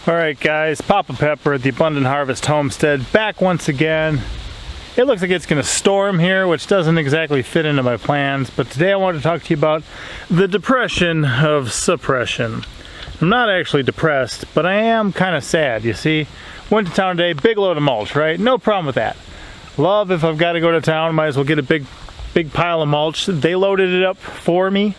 Alright guys, Papa Pepper at the Abundant Harvest Homestead, back once again. It looks like it's going to storm here, which doesn't exactly fit into my plans, but today I wanted to talk to you about the depression of suppression. I'm not actually depressed, but I am kind of sad, you see. Went to town today, big load of mulch, right? No problem with that. Love if I've got to go to town, might as well get a big pile of mulch. They loaded it up for me.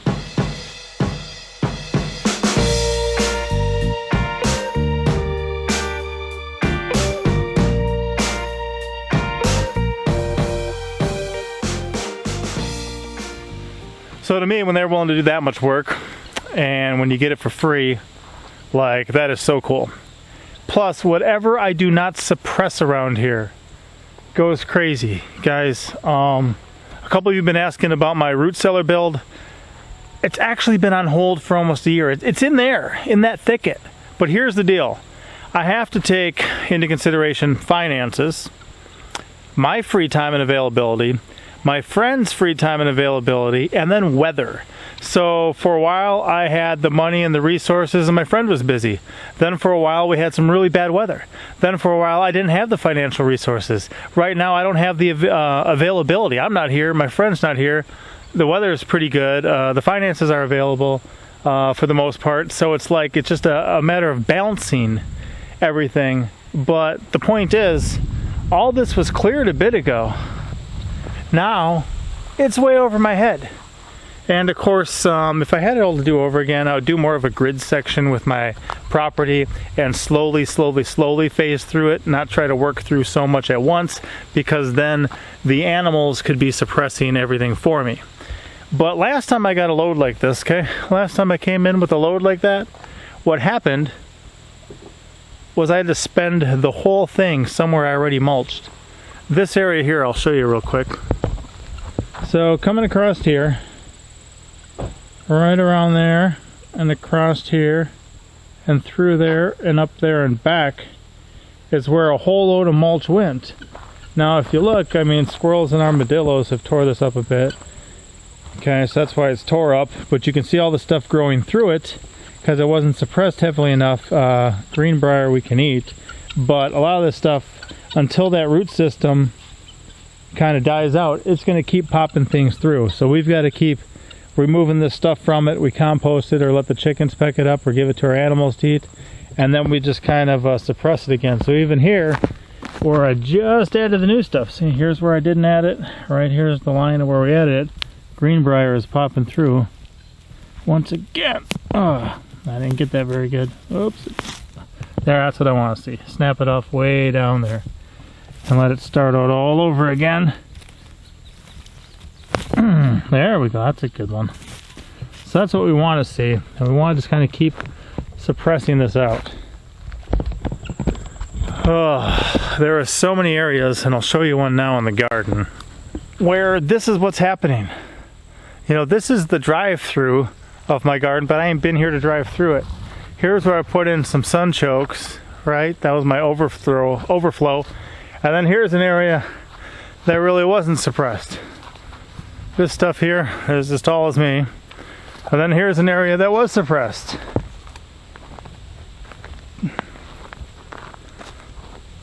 So to me, when they're willing to do that much work, and when you get it for free, like, that is so cool. Plus, whatever I do not suppress around here goes crazy. Guys, a couple of you have been asking about my root cellar build. It's actually been on hold for almost a year. It's in there, in that thicket. But here's the deal. I have to take into consideration finances, my free time and availability, my friend's free time and availability, and then weather. So for a while I had the money and the resources and my friend was busy. Then for a while we had some really bad weather. Then for a while I didn't have the financial resources. Right now I don't have the availability. I'm not here, my friend's not here. The weather is pretty good. The finances are available for the most part. So it's like, it's just a matter of balancing everything. But the point is, all this was cleared a bit ago. Now, it's way over my head. And of course, if I had it all to do over again, I would do more of a grid section with my property and slowly phase through it, not try to work through so much at once, because then the animals could be suppressing everything for me. But last time I got a load like this, okay, last time I came in with a load like that, what happened was I had to spend the whole thing somewhere I already mulched. This area here, I'll show you real quick. So coming across here, right around there, and across here, and through there, and up there and back, is where a whole load of mulch went. Now if you look, I mean, squirrels and armadillos have tore this up a bit. Okay, so that's why it's tore up, but you can see all the stuff growing through it, because it wasn't suppressed heavily enough. Greenbrier we can eat, but a lot of this stuff, until that root system kind of dies out, it's going to keep popping things through. So we've got to keep removing this stuff from it. We compost it or let the chickens peck it up or give it to our animals to eat, and then we just kind of suppress it again. So even here where I just added the new stuff, see, here's where I didn't add it, right here's the line of where we added it. Greenbrier is popping through once again. Oh, I didn't get that very good. Oops. There, that's what I want to see. Snap it off way down there and let it start out all over again. There we go, that's a good one. So that's what we want to see, and we want to just kind of keep suppressing this out. Oh, there are so many areas, and I'll show you one now in the garden, where this is what's happening. You know, this is the drive-through of my garden, but I ain't been here to drive through it. Here's where I put in some sun chokes, right? That was my overflow. And then here's an area that really wasn't suppressed. This stuff here is as tall as me. And then here's an area that was suppressed.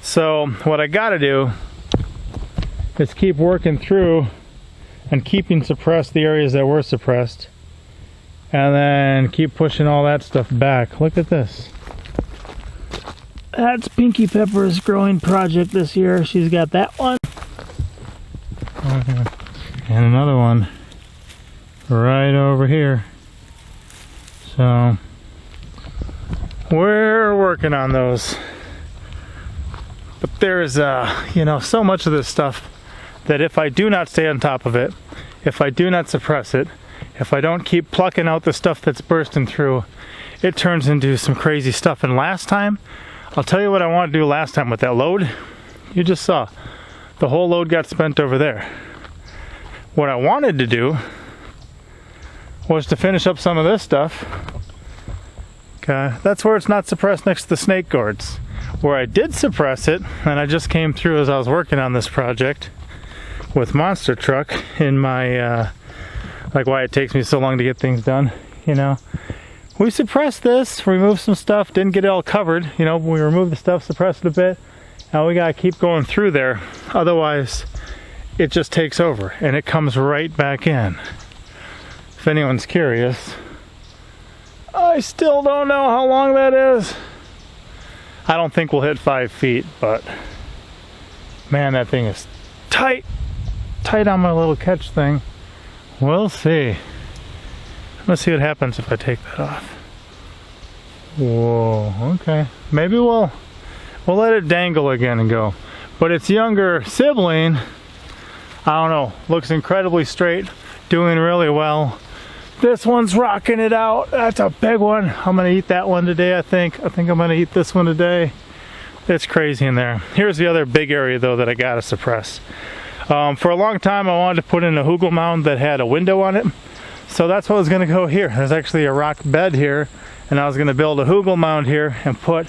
So what I gotta do is keep working through and keeping suppressed the areas that were suppressed, and then keep pushing all that stuff back. Look at this. That's Pinky Pepper's growing project this year. She's got that one. Okay. And another one right over here. So we're working on those. But there's you know, so much of this stuff that if I do not stay on top of it, if I do not suppress it, if I don't keep plucking out the stuff that's bursting through, it turns into some crazy stuff. And last time, I'll tell you what I wanted to do last time with that load. You just saw the whole load got spent over there. What I wanted to do was to finish up some of this stuff. Okay, that's where it's not suppressed, next to the snake gourds. Where I did suppress it, and I just came through as I was working on this project with Monster Truck in my like why it takes me so long to get things done, you know. we suppressed this, removed some stuff, didn't get it all covered. You know, we removed the stuff, suppressed it a bit. Now we gotta keep going through there. Otherwise, it just takes over and it comes right back in. If anyone's curious, I still don't know how long that is. I don't think we'll hit 5 feet, but man, that thing is tight. Tight on my little catch thing. We'll see. Let's see what happens if I take that off. Whoa, okay. Maybe we'll let it dangle again and go. But its younger sibling, I don't know, looks incredibly straight, doing really well. This one's rocking it out. That's a big one. I'm gonna eat that one today, I think. I think I'm gonna eat this one today. It's crazy in there. Here's the other big area though that I gotta suppress. For a long time I wanted to put in a hugel mound that had a window on it. So that's what was gonna go here. There's actually a rock bed here, and I was gonna build a hugel mound here and put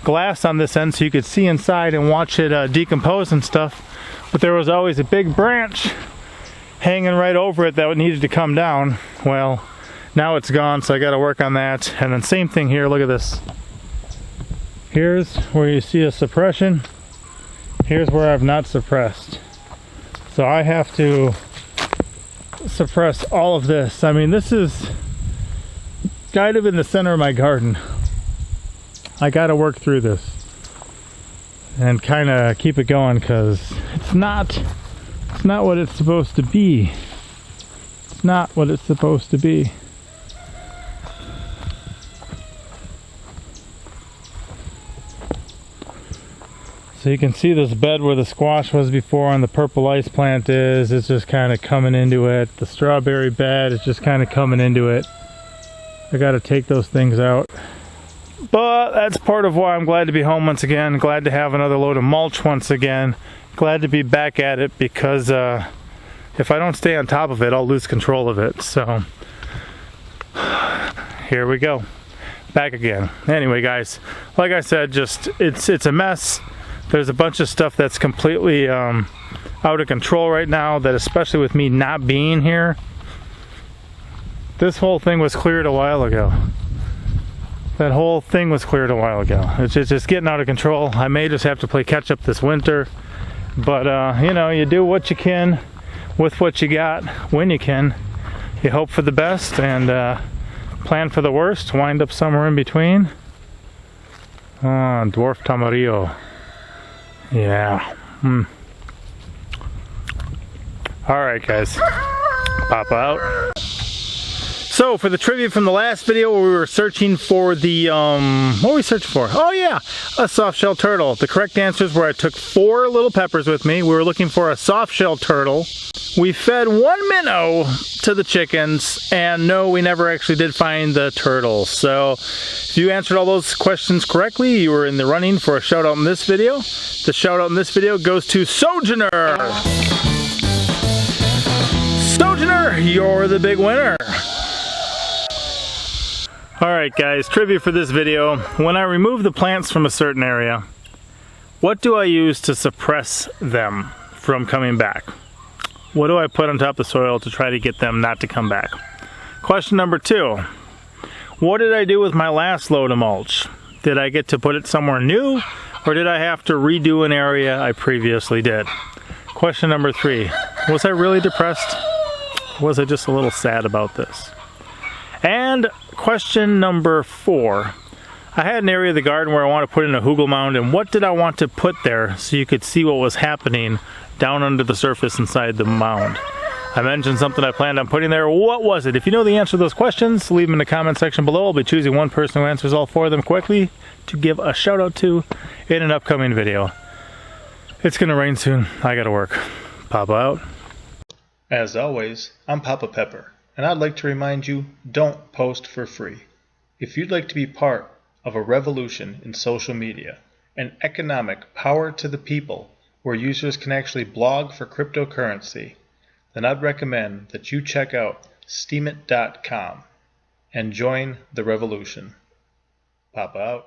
glass on this end so you could see inside and watch it decompose and stuff. But there was always a big branch hanging right over it that needed to come down. Well, now it's gone, so I got to work on that. And then same thing here, look at this. Here's where you see a suppression. Here's where I've not suppressed. So I have to suppress all of this. I mean, this is kind of in the center of my garden. I got to work through this and kind of keep it going, because it's not what it's supposed to be. It's not what it's supposed to be. So you can see this bed where the squash was before and the purple ice plant is. It's just kind of coming into it. The strawberry bed is just kind of coming into it. I got to take those things out. But that's part of why I'm glad to be home once again. Glad to have another load of mulch once again. Glad to be back at it, because if I don't stay on top of it, I'll lose control of it. So here we go, back again. Anyway, guys, like I said, just it's a mess. There's a bunch of stuff that's completely out of control right now, that especially with me not being here, this whole thing was cleared a while ago. That whole thing was cleared a while ago. It's just getting out of control. I may just have to play catch up this winter. But, you know, you do what you can with what you got when you can. You hope for the best and plan for the worst. Wind up somewhere in between. Dwarf tamarillo. Yeah. Alright, guys. Pop out. So, for the trivia from the last video where we were searching for the, what were we searching for? Oh yeah, a soft-shell turtle. The correct answers were I took 4 little peppers with me. We were looking for a soft-shell turtle. We fed 1 minnow to the chickens, and no, we never actually did find the turtle. So, if you answered all those questions correctly, you were in the running for a shout-out in this video. The shout-out in this video goes to Sojourner! Sojourner, you're the big winner! Alright guys, trivia for this video. When I remove the plants from a certain area, what do I use to suppress them from coming back? What do I put on top of the soil to try to get them not to come back? Question number 2. What did I do with my last load of mulch? Did I get to put it somewhere new, or did I have to redo an area I previously did? Question number 3. Was I really depressed? Or was I just a little sad about this? And question number 4. I had an area of the garden where I want to put in a hugel mound, and what did I want to put there so you could see what was happening down under the surface inside the mound? I mentioned something I planned on putting there. What was it? If you know the answer to those questions, leave them in the comment section below. I'll be choosing one person who answers all 4 of them quickly to give a shout out to in an upcoming video. It's gonna rain soon. I gotta work. Papa out. As always, I'm Papa Pepper, and I'd like to remind you, don't post for free. If you'd like to be part of a revolution in social media, an economic power to the people where users can actually blog for cryptocurrency, then I'd recommend that you check out steemit.com and join the revolution. Papa out.